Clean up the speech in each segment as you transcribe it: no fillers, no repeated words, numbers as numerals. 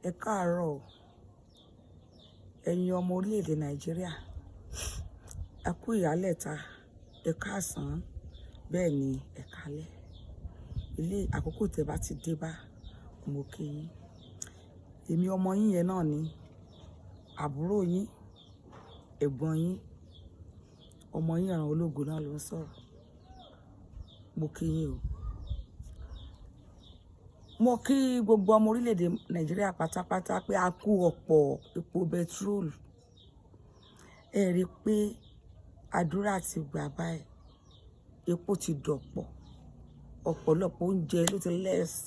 Ẹ káàárọ̀ ẹ̀yin ọmọ orílẹ̀-èdè Nàìjíríà. Ẹ kú ìyálẹ̀ta, ẹ káàsán, bẹ́ẹ̀ ni ẹ káalẹ́. Ilé àkókò tẹ́ bá ti dé bá mo kí yín. Èmi ọmọ yín yẹn náà ni àbúrò yín, ẹ̀gbọ́n yín, ọmọ yín Ìran Ológo náà ló ń sọ̀rọ̀. Mo kí yín o. Mo kí gbogbo ọmọ orílẹ̀-èdè Nàìjíríà pátápátá pé a kú ọ̀pọ̀ epo petrol. Ẹ rí i pé àdúrà ti gbà báyìí, epo ti dọ̀pọ̀, ọ̀pọ̀lọpọ̀ oúnjẹ ló ti lẹ́ẹ̀sì.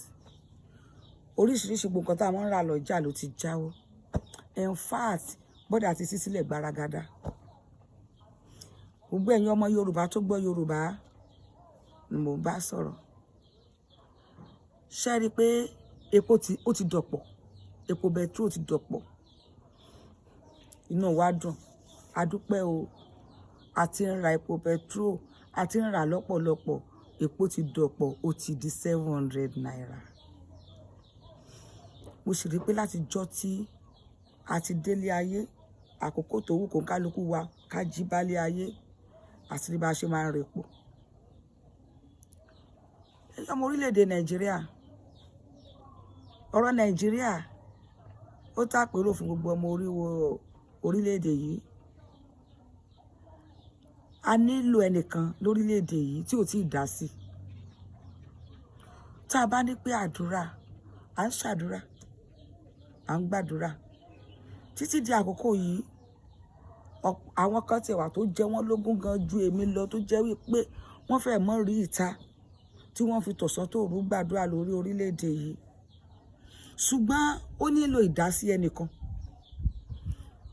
Oríṣiríṣi gbogbo nǹkan tá a máa ń rà lọ́jà ló ti jáwọ́. In fact, bọ́dà ti ṣí sílẹ̀ gbaragada. Gbogbo ẹ̀yin ọmọ Yorùbá tó gbọ́ Yorùbá ni mò ń bá sọ̀rọ̀. Ṣé rí i pé epo ó ti dọ̀pọ̀, epo petrol ti dọ̀pọ̀. Inú wa dùn, a dúpẹ́ o. A ti ń ra epo petrol, a ti ń rà lọ́pọ̀lọpọ̀, epo ti dọ̀pọ̀, ó ti di 700 naira. Mo sì rí i pé láti jọ́ tí a ti délé ayé, àkókò tó wù kó kálukú wa ká jí bálé ayé àti bí bá ṣe máa ń repo. Ẹ̀yin ọmọ orílẹ̀-èdè Nàìjíríà, ọ̀rọ̀ Nàìjíríà ó tàpérò fún gbogbo ọmọ orílẹ̀-èdè yìí. A nílò ẹnìkan lórílẹ̀-èdè yìí tí ò tí ì dá sí. Tá a bá ní pé àdúrà, à ń ṣàdúrà, à ń gbàdúrà. Títí di àkókò yìí, àwọn kan ti wà tó jẹ wọ́n lógún gan ju èmi lọ, tó jẹ́ wípé wọ́n fẹ́ mọ́ rí ìta tí wọ́n fi tọ̀sán tòru gbàdúrà lórí orílẹ̀-èdè yìí. Ṣùgbọ́n ó nílò ìdásí ẹnìkan.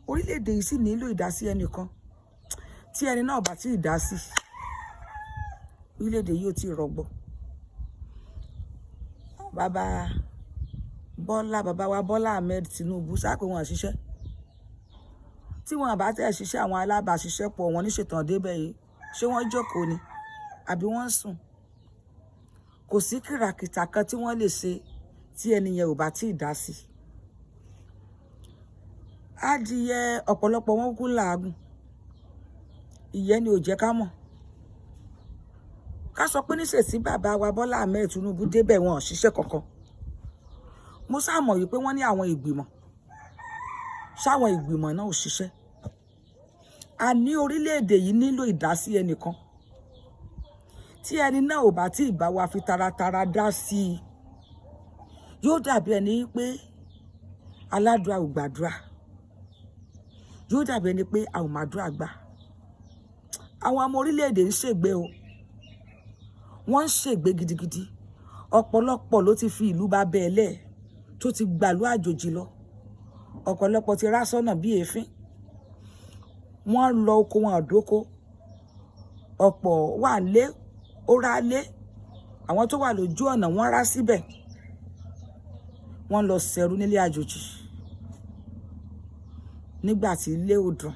Orílẹ̀-èdè yìí sì nílò ìdásí ẹnìkan. Tí ẹni náà bá ti dá sí, orílẹ̀-èdè yìí ò tí ì rọgbọ. Bàbá wa Bọ́lá Ahmed Tinubu sápé wọn ṣiṣẹ́. Tí wọn bá tẹ̀ ṣiṣẹ́, àwọn alábàáṣiṣẹ́pọ̀ wọn níṣetàn débẹ̀ yìí, ṣé wọ́n jókòó ni àbí wọ́n ń sùn? Kò sí kìràkìtà kan tí wọ́n lè ṣe tí ẹni yẹn ò bá tí ì dá sí. Adìyẹ ọ̀pọ̀lọpọ̀ wọn kú làágùn. Ìyẹn ni ò jẹ́ ká mọ̀. Ká sọ pé níṣèṣì bàbá wa Bọ́lá Ahmed Tinubu débẹ̀ wọn ò ṣiṣẹ́ kankan. Mo sá mọ̀ wípé wọ́n ní àwọn ìgbìmọ̀. Ṣáwọn ìgbìmọ̀ náà ò ṣiṣẹ́. A ní orílẹ̀-èdè yìí nílò ìdásí ẹnìkan. Tí ẹni náà ò bá tí ì bá wa fi taratara dá sí i, yóò dàbí ẹni pé aládùúrà ò gbàdúrà. Yóò dàbí ẹni pé a ò màdúrà gbà. Àwọn ọmọ orílẹ̀-èdè ń ṣègbé o. Wọ́n ń ṣègbé gidigidi. Ọ̀pọ̀lọpọ̀ ló ti fi ìlú bá bẹ́ẹ̀lẹ̀ tó ti gbàlú àjòjì lọ. Ọ̀pọ̀lọpọ̀ ti rá sọ́nà bí èéfín. Wọ́n lọ oko wọn àdóko. Ọ̀pọ̀ wà lé, ó rá lé. Àwọn tó wà lójú ọ̀nà wọ́n rá síbẹ̀. Wọ́n lọ ṣẹ̀rú nílé àjòjì. Nígbà tí ilé ò dùn.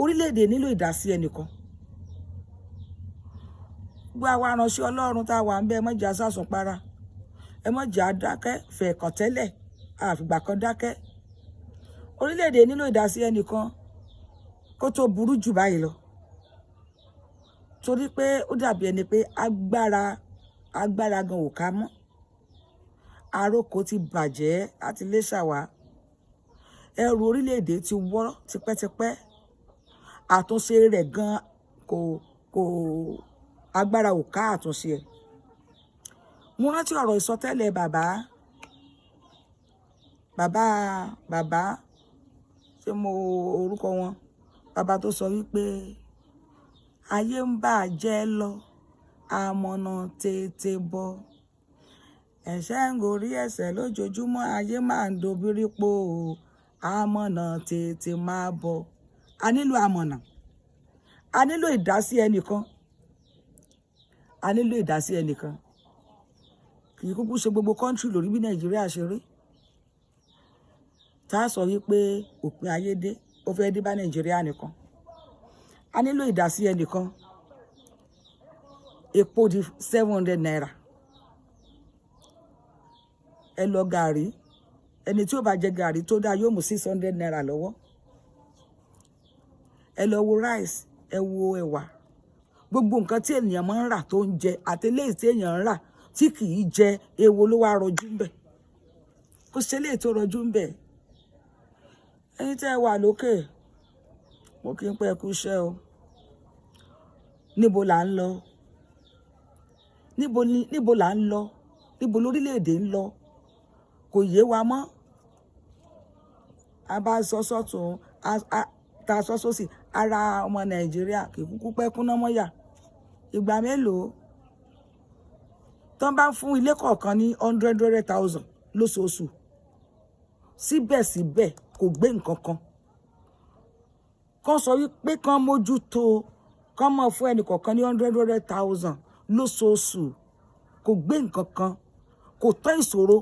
Orílẹ̀-èdè nílò ìdásí ẹnìkan. Gbogbo àwa aránṣẹ́ Ọlọ́run tá a wà ń bẹ, ẹ má jẹ́ a sásùn para. Ẹ má jẹ́ a dákẹ́ fẹ̀ẹ̀kàn tẹ́lẹ̀, àfìgbà kan dákẹ́. Orílẹ̀-èdè nílò ìdásí ẹnìkan kó tó burú jù báyìí lọ. Torí pé ó dàbí ẹni pé agbára gan ò ká mọ́. Àròkọ ti bàjẹ́ láti lé ṣàwá. Ẹrù orílẹ̀-èdè ti wọ́ tipẹ́tipẹ́. Àtúnṣe rẹ̀ gan kò agbára ò ká àtúnṣe ẹ̀. Mo rántí ọ̀rọ̀ ìsọtẹ́lẹ̀ bàbá ṣé mo orúkọ wọn? Bàbá tó sọ wípé ayé ń bàjẹ́ lọ, àmọ̀nà tètè bọ̀. Ẹ̀ṣẹ̀ ń gorí ẹ̀ṣẹ̀ lójoojúmọ́, ayé máa ń dobírí po, àmọ̀nà tètè máa bọ̀. A nílò àmọ̀nà. A nílò ìdásí ẹnìkan. A nílò ìdásí ẹnìkan. Kì í kúkú ṣe gbogbo kọ́ńtírì lórí bí Nàìjíríà ṣe rí. Tá a sọ wípé òpin ayé dé, ó fẹ́ dé bá Nàìjíríà nìkan. A nílò ìdásí ẹnìkan. Epo di 700 naira. Ẹ lọ gàrí ẹni tí ó bá jẹ gàrí tó dáa yóò mú 600 naira lọ́wọ́. Ẹ lọ wo rice, ẹ wo ẹ̀wà, gbogbo nǹkan tí ènìyàn máa ń rà tó ń jẹ àti eléyìí tí èèyàn ń rà tí kì í jẹ, èwo ló wá rọjú ń bẹ̀? Kò sí eléyìí tó rọjú ń bẹ̀. Ẹ̀yin tẹ́ ẹ wà lókè, mo kí n pẹ́ kú iṣẹ́ o. Níbo là ń lọ? Níbo là ń lọ? Níbo lórílẹ̀-èdè ń lọ? Kò yé wa mọ́. A bá sọ sọ́tún, ta sọ sósì, ara ọmọ Nàìjíríà kì í kúkú pẹ́ kúná mọ́yà. Ìgbà mélòó? Tán bá ń fún ilé kọ̀ọ̀kan ní 100,000 lóṣooṣù. Síbẹ̀síbẹ̀ kò gbé nǹkan kan. Kán sọ wípé kán mójútó, kán mọ̀ fún ẹnì kọ̀ọ̀kan ní 100,000 lóṣooṣù. Kò gbé nǹkan kan. Kò tán ìṣòro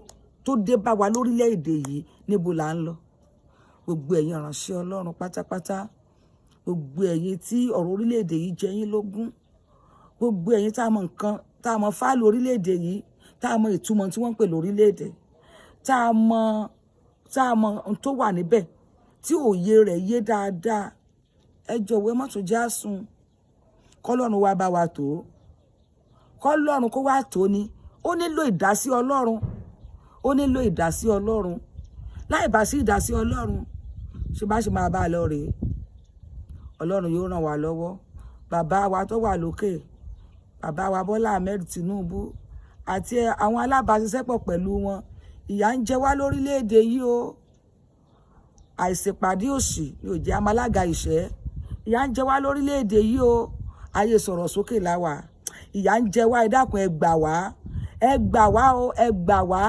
tó dé bá wa lórílẹ̀-èdè yìí. Níbo là ń lọ? Gbogbo ẹ̀yin ìránṣẹ́ Ọlọ́run pátápátá, gbogbo ẹ̀yin tí ọ̀rọ̀ orílẹ̀-èdè yìí jẹ yín lógún, gbogbo ẹ̀yin tá a mọ̀ nǹkan, tá a mọ̀ fáàlù orílẹ̀-èdè yìí, tá a mọ̀ ìtumọ̀ tí wọ́n ń pè lórílẹ̀-èdè, tá a mọ̀ ohun tó wà níbẹ̀, tí òye rẹ̀ yé dáadáa, ẹ jọ̀wọ́ ẹ má tún já sùn. Kọ́lọ́run wá bá wa tó. Kọ́lọ́run kó wá tó ni. Ó nílò ìdásí Ọlọ́run. Ó nílò ìdásí Ọlọ́run. Láì bá sí ìdásí Ọlọ́run, ṣe bá ṣe máa bá a lọ rèé. Ọlọ́run yóò ràn wá lọ́wọ́. Bàbá wa tó wà lókè, bàbá wa Bọ́lá Ahmed Tinubu àti àwọn alábàáṣiṣẹ́pọ̀ pẹ̀lú wọn, ìyà ń jẹ wá lórílẹ̀-èdè yìí o. Àìṣèpàdé òṣì ni ò jẹ́ amalága ìṣẹ́. Ìyà ń jẹ wá lórílẹ̀-èdè yìí o. Ayé sọ̀rọ̀ sókè láwà. Ìyà ń jẹ wá, ẹ dákun ẹ gbà wá. Ẹ gbà wá o, ẹ gbà wá.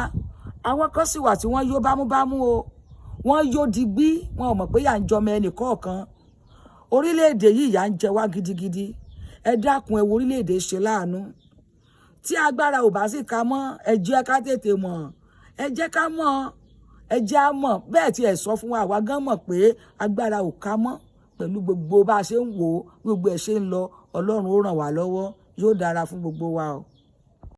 Àwọn kan sì wà tí wọ́n yó bámúbámú o. Wọ́n yó digbí, wọn ò mọ̀ pé ìyà ń jọmọ ẹnì kọ̀ọ̀kan. Orílẹ̀-èdè yìí ìyà ń jẹ wá gidigidi. Ẹ dákun ẹ wo orílẹ̀-èdè ṣe láàánú. Tí agbára ò bá sì ká mọ́, ẹ jẹ́ ká tètè mọ̀. Ẹ jẹ́ ká mọ̀. Ẹ jẹ́ á mọ̀. Bẹ́ẹ̀ tí ẹ sọ fún wa, àwa gan mọ̀ pé agbára ò ká mọ́. Pẹ̀lú gbogbo bá a ṣe ń wò ó, gbogbo ẹ̀ ṣe ń lọ, Ọlọ́run ó ràn wá lọ́wọ́. Yóò dára fún gbogbo wa o.